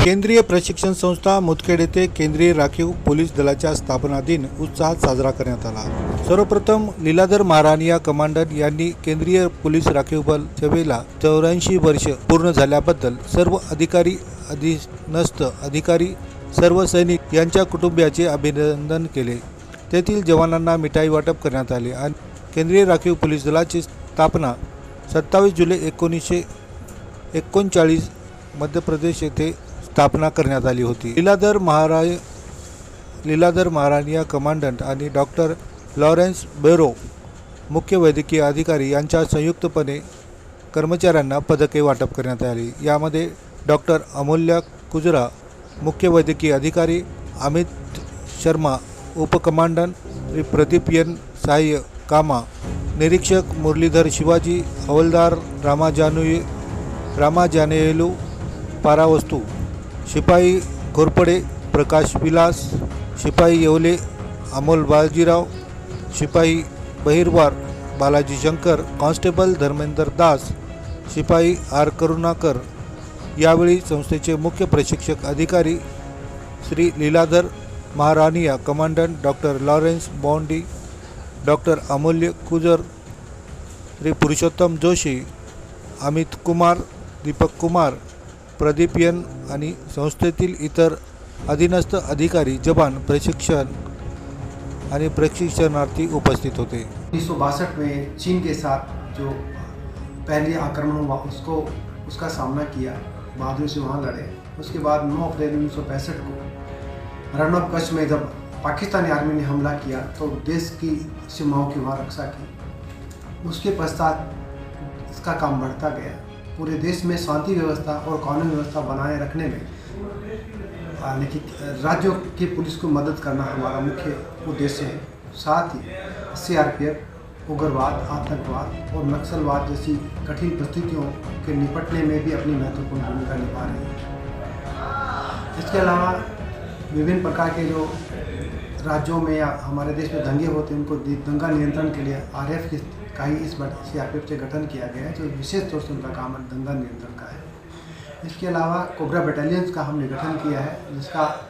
केंद्रीय प्रशिक्षण संस्था मुदखेड येथे केंद्रीय राखीव पोलीस दलाच्या स्थापना दिन उत्साहात साजरा करण्यात आला। सर्वप्रथम लीलाधर महारानिया कमांडंट यांनी केंद्रीय पोलीस राखीव बल सेवेला 84 वर्ष पूर्ण झाल्याबद्दल सर्व अधिकारी, अधीनस्थ अधिकारी, सर्व सैनिक यांच्या कुटुंबियाचे अभिनंदन केले। तेथील जवानांना मिठाई वाटप करण्यात आले आणि केंद्रीय राखीव पोलीस दलाची स्थापना 27 जुलै 1939 मध्य प्रदेश येथे स्थापना करण्यात आली होती। लीलाधर महारानिया कमांडंट आणि डॉक्टर लॉरेन्स बेरो मुख्य वैद्यकीय अधिकारी यांच्या संयुक्तपणे कर्मचाऱ्यांना पदके वाटप करण्यात आली। यामध्ये डॉक्टर अमूल्य कुजरा मुख्य वैद्यकीय अधिकारी, अमित शर्मा उपकमांडंट, प्रदीप एन सहाय्य कामा, निरीक्षक मुरलीधर शिवाजी, हवलदार रामाजानेलू पारावस्तू, शिपाई घोरपडे प्रकाश विलास, शिपाई येवले अमोल बाजीराव, शिपाई बहिरवार बालाजी शंकर, कांस्टेबल धर्मेंद्र दास, शिपाई आर करुणाकर। यावेळी संस्थेचे मुख्य प्रशिक्षक अधिकारी Shri Leeladhar Maharaniya commandant doctor Lawrence Bondi, doctor Amulya Kujur, Shri Purushottam Joshi, Amit Kumar, Deepak Kumar, Pradeep N आणि संस्थेतील इतर अधीनस्थ अधिकारी, जवान, प्रशिक्षण आणि प्रशिक्षणार्थी उपस्थित होते। 1962 में चीन के साथ जो पहले आक्रमण हुआ उसका सामना किया, बहादुरी से वहाँ लड़े। उसके बाद 9 अप्रैल 1965 को रण ऑफ कच्छ में जब पाकिस्तानी आर्मी ने हमला किया तो देश की सीमाओं की वहाँ रक्षा की। उसके पश्चात इसका काम बढ़ता गया। पूरे देश में शांति व्यवस्था और कानून व्यवस्था बनाए रखने में राज्यों की पुलिस को मदद करना हमारा मुख्य उद्देश्य है। साथ ही सीआरपीएफ उग्रवाद, आतंकवाद और नक्सलवाद जैसी कठिन परिस्थितियों के निपटने में भी अपनी महत्वपूर्ण भूमिका निभा रही है। इसके अलावा विभिन्न प्रकार के जो राज्यों में या हमारे देश में दंगे होते हैं उनको दंगा नियंत्रण के लिए आरएफ का ही इस बार सीआरपीएफ से गठन किया गया है, जो विशेष तौर से उनका काम दंगा नियंत्रण का है। इसके अलावा कोबरा बटालियंस का हमने गठन किया है, जिसका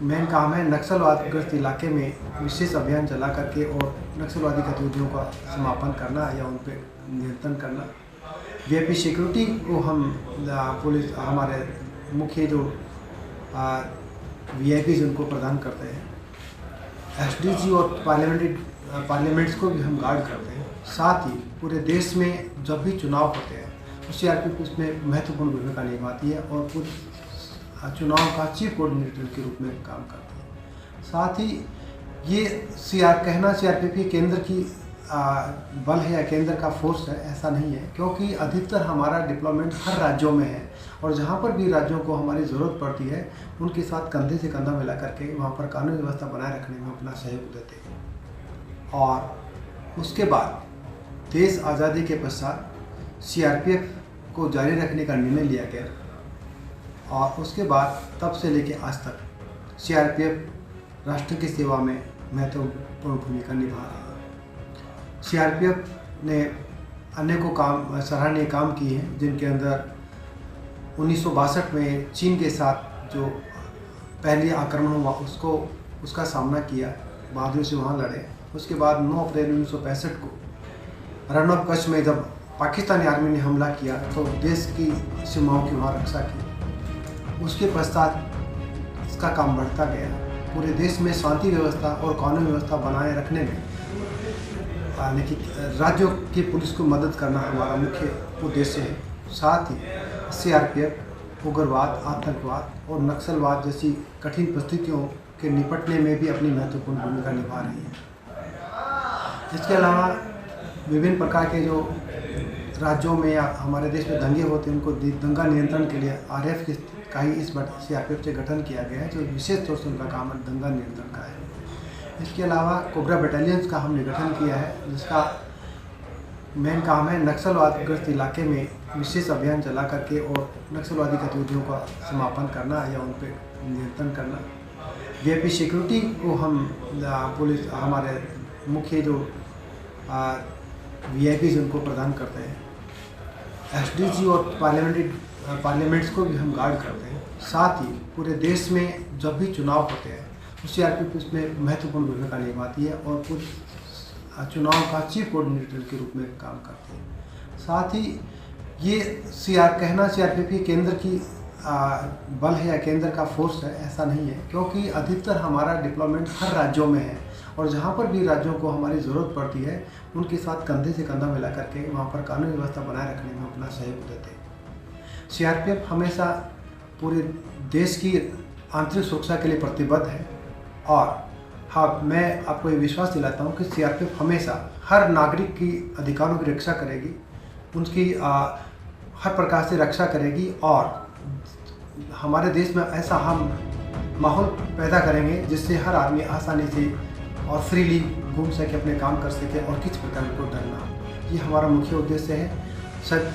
मेन काम है नक्सलवादग्रस्त इलाके में विशेष अभियान चला करके और नक्सलवादी गतिविधियों का समापन करना या उन पर नियंत्रण करना। वीआईपी सिक्योरिटी को हम पुलिस हमारे मुख्य जो वीआईपीज उनको प्रदान करते हैं। एसडीजी और पार्लियामेंट्स को भी हम गार्ड करते हैं। साथ ही पूरे देश में जब भी चुनाव होते हैं तो सीआरपीएफ उसमें महत्वपूर्ण भूमिका निभाती है और पूरे चुनाव का चीफ कोऑर्डिनेटर के रूप में काम करती है। साथ ही ये सीआरपीएफ ही केंद्र की बल है या केंद्र का फोर्स है, ऐसा नहीं है, क्योंकि अधिकतर हमारा डिप्लॉयमेंट हर राज्यों में है और जहाँ पर भी राज्यों को हमारी ज़रूरत पड़ती है उनके साथ कंधे से कंधा मिला करके वहाँ पर कानून व्यवस्था बनाए रखने में अपना सहयोग देते हैं। और उसके बाद देश आज़ादी के पश्चात सीआरपीएफ को जारी रखने का निर्णय लिया गया और उसके बाद तब से लेकर आज तक सीआरपीएफ राष्ट्र की सेवा में महत्वपूर्ण भूमिका निभा रही है। सीआरपीएफ ने अनेकों सराहनीय काम किए हैं, जिनके अंदर 1962 में चीन के साथ जो पहले आक्रमण हुआ उसका सामना किया, बहादुरी से वहाँ लड़े। उसके बाद 9 अप्रैल 1965 को रण ऑफ कच्छ में जब पाकिस्तानी आर्मी ने हमला किया तो देश की सीमाओं की वहाँ रक्षा की। उसके पश्चात इसका काम बढ़ता गया। पूरे देश में शांति व्यवस्था और कानून व्यवस्था बनाए रखने में राज्यों की पुलिस को मदद करना हमारा मुख्य उद्देश्य है। साथ ही सीआरपीएफ उग्रवाद, आतंकवाद और नक्सलवाद जैसी कठिन परिस्थितियों के निपटने में भी अपनी महत्वपूर्ण भूमिका निभा रही है। इसके अलावा विभिन्न प्रकार के जो राज्यों में या हमारे देश में दंगे होते हैं उनको दंगा नियंत्रण के लिए आरएफ का ही इस बार सीआरपीएफ से गठन किया गया है, जो विशेष तौर से उनका काम दंगा नियंत्रण का है। इसके अलावा कोबरा बटालियंस का हमने गठन किया है, जिसका मेन काम है नक्सलवादग्रस्त इलाके में विशेष अभियान चला करके और नक्सलवादी गतिविधियों का समापन करना या उन पर नियंत्रण करना। वीआईपी सिक्योरिटी को हम पुलिस हमारे मुख्य जो वीआईपीज उनको प्रदान करते हैं। एसडीजी और पार्लियामेंट्स को भी हम गार्ड करते हैं। साथ ही पूरे देश में जब भी चुनाव होते हैं तो सीआरपीएफ इसमें महत्वपूर्ण भूमिका निभाती है और पूरे चुनाव का चीफ कोऑर्डिनेटर के रूप में काम करते हैं। साथ ही ये कहना सीआरपीएफ की केंद्र की बल है या केंद्र का फोर्स है, ऐसा नहीं है, क्योंकि अधिकतर हमारा डिप्लॉयमेंट हर राज्यों में है और जहाँ पर भी राज्यों को हमारी ज़रूरत पड़ती है उनके साथ कंधे से कंधा मिला करके वहाँ पर कानून व्यवस्था बनाए रखने में अपना सहयोग देते हैं। सीआरपीएफ हमेशा पूरे देश की आंतरिक सुरक्षा के लिए प्रतिबद्ध है और हाँ, मैं आपको ये विश्वास दिलाता हूँ कि सीआरपीएफ हमेशा हर नागरिक की अधिकारों की रक्षा करेगी, उनकी हर प्रकार से रक्षा करेगी और हमारे देश में ऐसा हम माहौल पैदा करेंगे जिससे हर आदमी आसानी से और फ्रीली घूम सके, अपने काम कर सके और किसी प्रकार को डरना हो। ये हमारा मुख्य उद्देश्य है।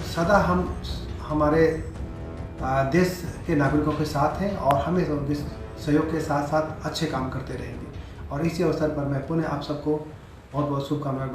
सदा हम हमारे देश के नागरिकों के साथ हैं और हमेशा उनके सहयोग के साथ साथ अच्छे काम करते रहेंगे। और इसी अवसर पर मैं पुनः आप सबको बहुत बहुत शुभकामनाएं